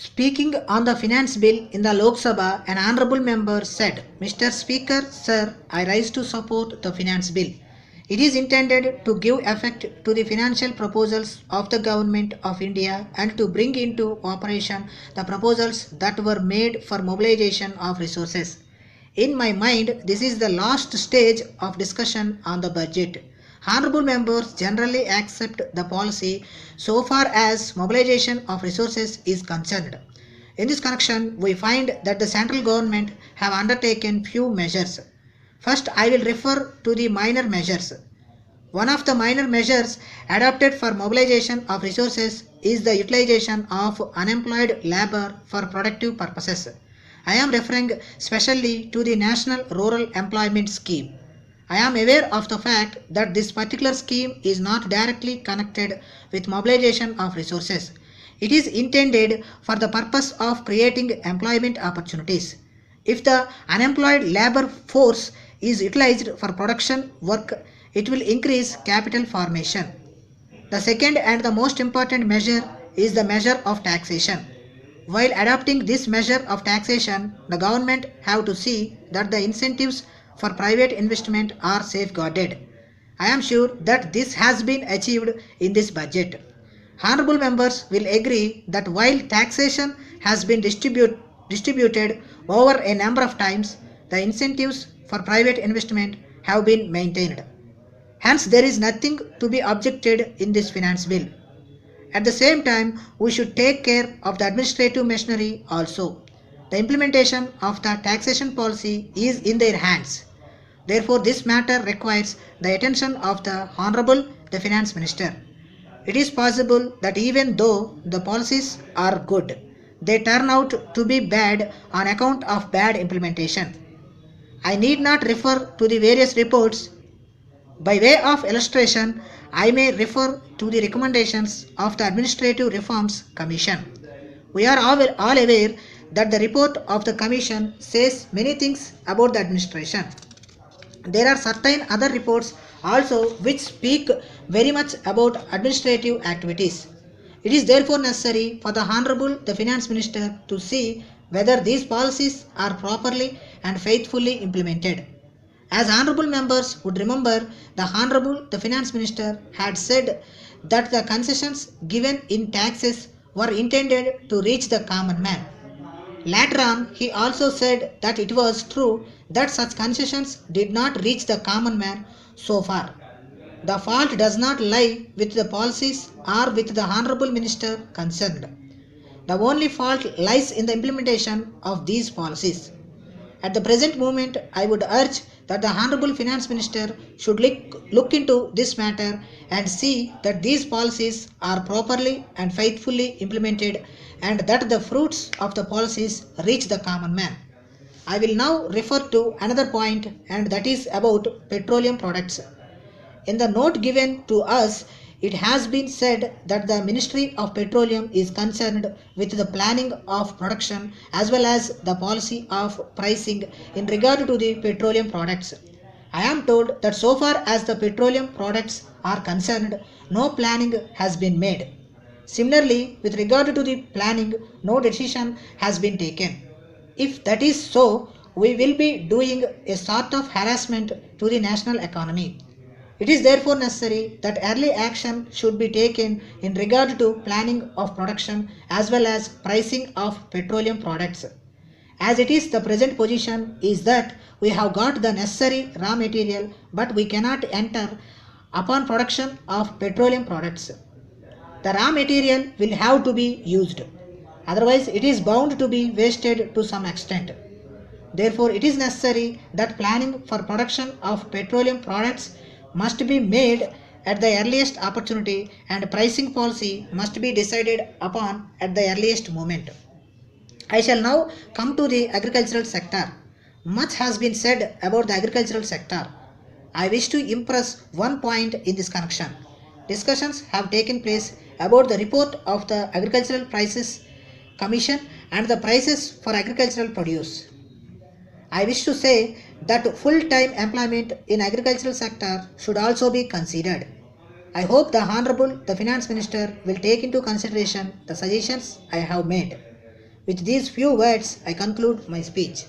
Speaking on the finance bill in the Lok Sabha, an honorable member said, Mr. Speaker, sir, I rise to support the finance bill. It is intended to give effect to the financial proposals of the Government of India and to bring into operation the proposals that were made for mobilization of resources. In my mind, this is the last stage of discussion on the budget. Honorable members generally accept the policy so far as mobilization of resources is concerned. In this connection, we find that the central government have undertaken few measures. First, I will refer to the minor measures. One of the minor measures adopted for mobilization of resources is the utilization of unemployed labor for productive purposes. I am referring specially to the National Rural Employment Scheme. I am aware of the fact that this particular scheme is not directly connected with mobilization of resources. It is intended for the purpose of creating employment opportunities. If the unemployed labor force is utilized for production work, it will increase capital formation. The second and the most important measure is the measure of taxation. While adopting this measure of taxation, the government have to see that the incentives for private investment are safeguarded. I am sure that this has been achieved in this budget. Honorable members will agree that while taxation has been distributed over a number of times, the incentives for private investment have been maintained. Hence, there is nothing to be objected in this finance bill. At the same time, we should take care of the administrative machinery also. The implementation of the taxation policy is in their hands. Therefore, this matter requires the attention of the Honorable the Finance Minister. It is possible that even though the policies are good, they turn out to be bad on account of bad implementation. I need not refer to the various reports. By way of illustration, I may refer to the recommendations of the Administrative Reforms Commission. We are all aware that the report of the Commission says many things about the administration. There are certain other reports also which speak very much about administrative activities. It is therefore necessary for the Honorable the Finance Minister to see whether these policies are properly and faithfully implemented. As honorable members would remember, the Honorable the Finance Minister had said that the concessions given in taxes were intended to reach the common man. Later on, he also said that it was true that such concessions did not reach the common man so far. The fault does not lie with the policies or with the Honorable Minister concerned. The only fault lies in the implementation of these policies. At the present moment, I would urge that the Honorable Finance Minister should look into this matter and see that these policies are properly and faithfully implemented and that the fruits of the policies reach the common man. I will now refer to another point, and that is about petroleum products. In the note given to us, it has been said that the Ministry of Petroleum is concerned with the planning of production as well as the policy of pricing in regard to the petroleum products. I am told that so far as the petroleum products are concerned, no planning has been made. Similarly, with regard to the planning, no decision has been taken. If that is so, we will be doing a sort of harassment to the national economy. It is therefore necessary that early action should be taken in regard to planning of production as well as pricing of petroleum products. As it is, the present position is that we have got the necessary raw material but we cannot enter upon production of petroleum products. The raw material will have to be used. Otherwise, it is bound to be wasted to some extent. Therefore, it is necessary that planning for production of petroleum products must be made at the earliest opportunity and pricing policy must be decided upon at the earliest moment. I shall now come to the agricultural sector. Much has been said about the agricultural sector. I wish to impress one point in this connection. Discussions have taken place about the report of the Agricultural Prices Commission and the prices for agricultural produce. I wish to say that full-time employment in agricultural sector should also be considered. I hope the Honorable the Finance Minister will take into consideration the suggestions I have made. With these few words, I conclude my speech.